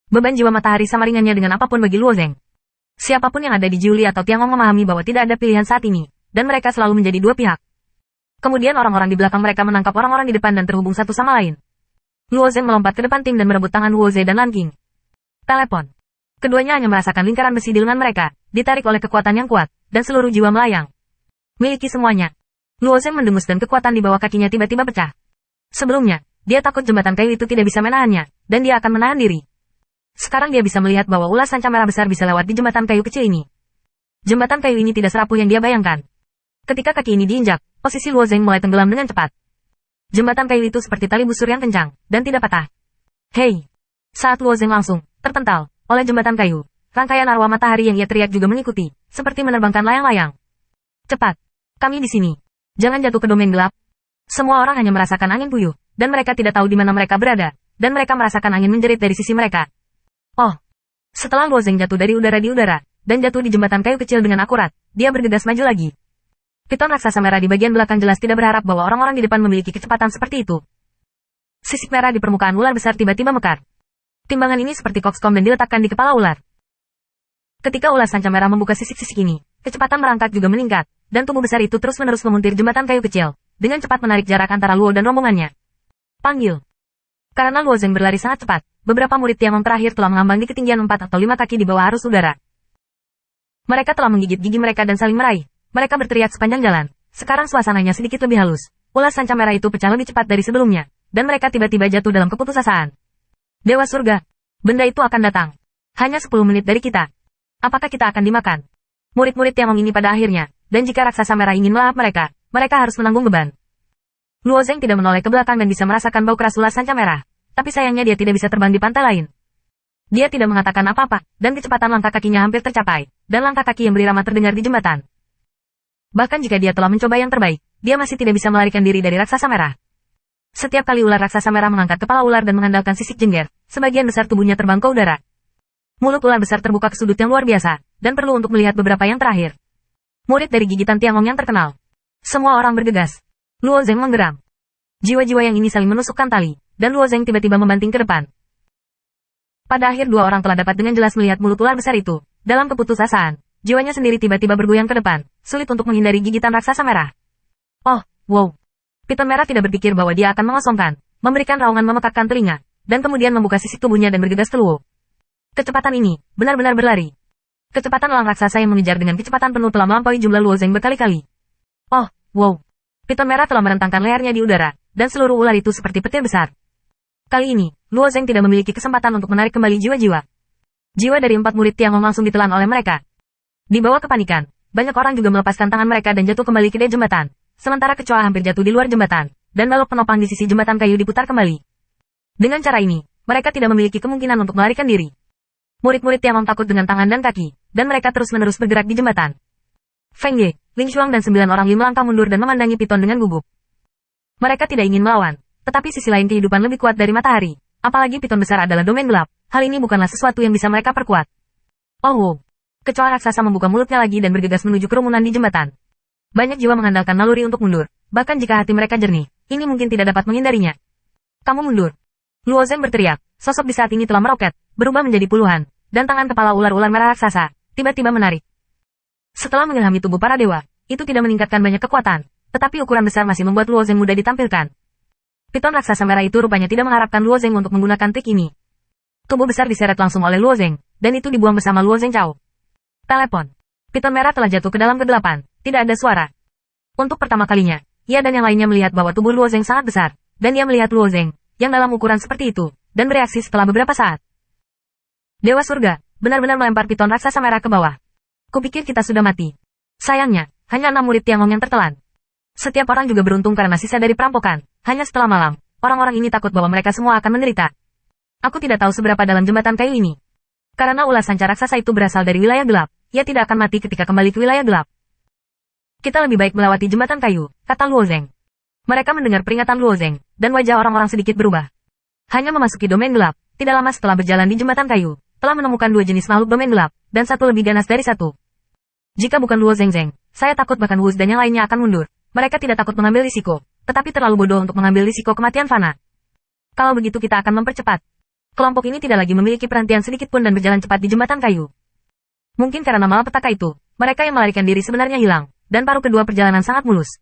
Beban jiwa matahari sama ringannya dengan apapun bagi Luo Zeng. Siapapun yang ada di Jiuli atau Tiangong memahami bahwa tidak ada pilihan saat ini, dan mereka selalu menjadi dua pihak. Kemudian orang-orang di belakang mereka menangkap orang-orang di depan dan terhubung satu sama lain. Luo Zeng melompat ke depan tim dan merebut tangan Luo Ze dan Lan Qing. Telepon. Keduanya hanya merasakan lingkaran besi di lengan mereka, ditarik oleh kekuatan yang kuat, dan seluruh jiwa melayang. Miliki semuanya. Luo Zeng mendengus dan kekuatan di bawah kakinya tiba-tiba pecah. Sebelumnya, dia takut jembatan kayu itu tidak bisa menahannya, dan dia akan menahan diri. Sekarang dia bisa melihat bahwa ulas sanca merah besar bisa lewat di jembatan kayu kecil ini. Jembatan kayu ini tidak serapuh yang dia bayangkan. Ketika kaki ini diinjak, posisi Luo Zeng mulai tenggelam dengan cepat. Jembatan kayu itu seperti tali busur yang kencang, dan tidak patah. Hei! Saat Luo Zeng langsung terpental oleh jembatan kayu, rangkaian arwah matahari yang ia teriak juga mengikuti, seperti menerbangkan layang-layang. Cepat! Kami di sini. Jangan jatuh ke domain gelap. Semua orang hanya merasakan angin puyuh, dan mereka tidak tahu di mana mereka berada, dan mereka merasakan angin menjerit dari sisi mereka. Oh! Setelah Luo Zeng jatuh dari udara di udara, dan jatuh di jembatan kayu kecil dengan akurat, dia bergegas maju lagi. Piton raksasa merah di bagian belakang jelas tidak berharap bahwa orang-orang di depan memiliki kecepatan seperti itu. Sisik merah di permukaan ular besar tiba-tiba mekar. Timbangan ini seperti kokskom dan diletakkan di kepala ular. Ketika ulas sanca merah membuka sisik-sisik ini, kecepatan merangkak juga meningkat, dan tubuh besar itu terus-menerus memuntir jembatan kayu kecil, dengan cepat menarik jarak antara Luo dan rombongannya. Panggil. Karena Luo Zeng berlari sangat cepat, beberapa murid Tiangong terakhir telah mengambang di ketinggian 4 atau 5 kaki di bawah arus udara. Mereka telah menggigit gigi mereka dan saling meraih. Mereka berteriak sepanjang jalan. Sekarang suasananya sedikit lebih halus. Ulas sanca merah itu pecah lebih cepat dari sebelumnya, dan mereka tiba-tiba jatuh dalam keputusasaan. Dewa surga. Benda itu akan datang. Hanya 10 menit dari kita. Apakah kita akan dimakan? Murid-murid Tiangong ini pada akhirnya, dan jika raksasa merah ingin melahap mereka, mereka harus menanggung beban. Luo Zeng tidak menoleh ke belakang dan bisa merasakan bau keras ulas sanca merah. Tapi sayangnya dia tidak bisa terbang di pantai lain. Dia tidak mengatakan apa-apa, dan kecepatan langkah kakinya hampir tercapai, dan langkah kaki yang berirama terdengar di jembatan. Bahkan jika dia telah mencoba yang terbaik, dia masih tidak bisa melarikan diri dari raksasa merah. Setiap kali ular raksasa merah mengangkat kepala ular dan mengandalkan sisik jengger, sebagian besar tubuhnya terbang ke udara. Mulut ular besar terbuka ke sudut yang luar biasa, dan perlu untuk melihat beberapa yang terakhir. Murid dari gigitan Tiangong yang terkenal. Semua orang bergegas. Luo Zeng menggeram. Jiwa-jiwa yang ini saling menusukkan tali, dan Luo Zeng tiba-tiba membanting ke depan. Pada akhir dua orang telah dapat dengan jelas melihat mulut ular besar itu. Dalam keputusasaan, jiwanya sendiri tiba-tiba bergoyang ke depan, sulit untuk menghindari gigitan raksasa merah. Oh, wow. Piton merah tidak berpikir bahwa dia akan mengosongkan, memberikan raungan memekakkan telinga, dan kemudian membuka sisik tubuhnya dan bergegas ke Luo. Kecepatan ini, benar-benar berlari. Kecepatan elang raksasa yang mengejar dengan kecepatan penuh telah melampaui jumlah Luo Zeng berkali-kali. Oh, wow. Piton merah telah merentangkan lehernya di udara, dan seluruh ular itu seperti petir besar. Kali ini, Luo Zeng tidak memiliki kesempatan untuk menarik kembali jiwa-jiwa. Jiwa dari 4 murid Tiangong langsung ditelan oleh mereka. Di bawah kepanikan, banyak orang juga melepaskan tangan mereka dan jatuh kembali ke jembatan. Sementara kecoa hampir jatuh di luar jembatan, dan balok penopang di sisi jembatan kayu diputar kembali. Dengan cara ini, mereka tidak memiliki kemungkinan untuk melarikan diri. Murid-murid Tiangong takut dengan tangan dan kaki, dan mereka terus-menerus bergerak di jembatan. Feng Ye, Ling Xuang dan 9 orang Li melangkah mundur dan memandangi Piton dengan gugup. Mereka tidak ingin melawan, tetapi sisi lain kehidupan lebih kuat dari matahari. Apalagi Piton besar adalah domain gelap, hal ini bukanlah sesuatu yang bisa mereka perkuat. Oh wow. Kecoa raksasa membuka mulutnya lagi dan bergegas menuju kerumunan di jembatan. Banyak jiwa mengandalkan naluri untuk mundur, bahkan jika hati mereka jernih, ini mungkin tidak dapat menghindarinya. Kamu mundur. Luo Zeng berteriak, sosok di saat ini telah meroket, berubah menjadi puluhan, dan tangan kepala ular-ular merah raksasa, tiba-tiba menarik. Setelah mengilhami tubuh para dewa, itu tidak meningkatkan banyak kekuatan, tetapi ukuran besar masih membuat Luo Zeng mudah ditampilkan. Piton raksasa merah itu rupanya tidak mengharapkan Luo Zeng untuk menggunakan trik ini. Tubuh besar diseret langsung oleh Luo Zeng, dan itu dibuang bersama Luo Zeng Cao. Telepon. Piton merah telah jatuh ke dalam kegelapan, tidak ada suara. Untuk pertama kalinya, ia dan yang lainnya melihat bahwa tubuh Luo Zeng sangat besar, dan ia melihat Luo Zeng, yang dalam ukuran seperti itu, dan bereaksi setelah beberapa saat. Dewa surga, benar-benar melempar piton raksasa merah ke bawah. Kupikir kita sudah mati. Sayangnya, hanya 6 murid Tiangong yang tertelan. Setiap orang juga beruntung karena sisa dari perampokan. Hanya setelah malam, orang-orang ini takut bahwa mereka semua akan menderita. Aku tidak tahu seberapa dalam jembatan kayu ini. Karena ulas sanca raksasa itu berasal dari wilayah gelap, ia tidak akan mati ketika kembali ke wilayah gelap. Kita lebih baik melewati jembatan kayu, kata Luo Zeng. Mereka mendengar peringatan Luo Zeng, dan wajah orang-orang sedikit berubah. Hanya memasuki domain gelap, tidak lama setelah berjalan di jembatan kayu, telah menemukan 2 jenis makhluk domain gelap, dan satu lebih ganas dari satu. Jika bukan Luo Zeng, saya takut bahkan Wuz dan yang lainnya akan mundur. Mereka tidak takut mengambil risiko, tetapi terlalu bodoh untuk mengambil risiko kematian fana. Kalau begitu kita akan mempercepat. Kelompok ini tidak lagi memiliki perhentian sedikit pun dan berjalan cepat di jembatan kayu. Mungkin karena malapetaka itu, mereka yang melarikan diri sebenarnya hilang, dan paruh kedua perjalanan sangat mulus.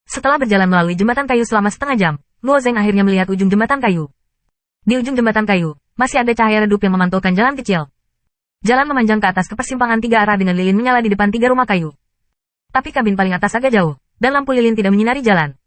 Setelah berjalan melalui jembatan kayu selama setengah jam, Luo Zeng akhirnya melihat ujung jembatan kayu. Di ujung jembatan kayu, masih ada cahaya redup yang memantulkan jalan kecil. Jalan memanjang ke atas ke persimpangan 3 arah dengan lilin menyala di depan 3 rumah kayu. Tapi kabin paling atas agak jauh, dan lampu lilin tidak menyinari jalan.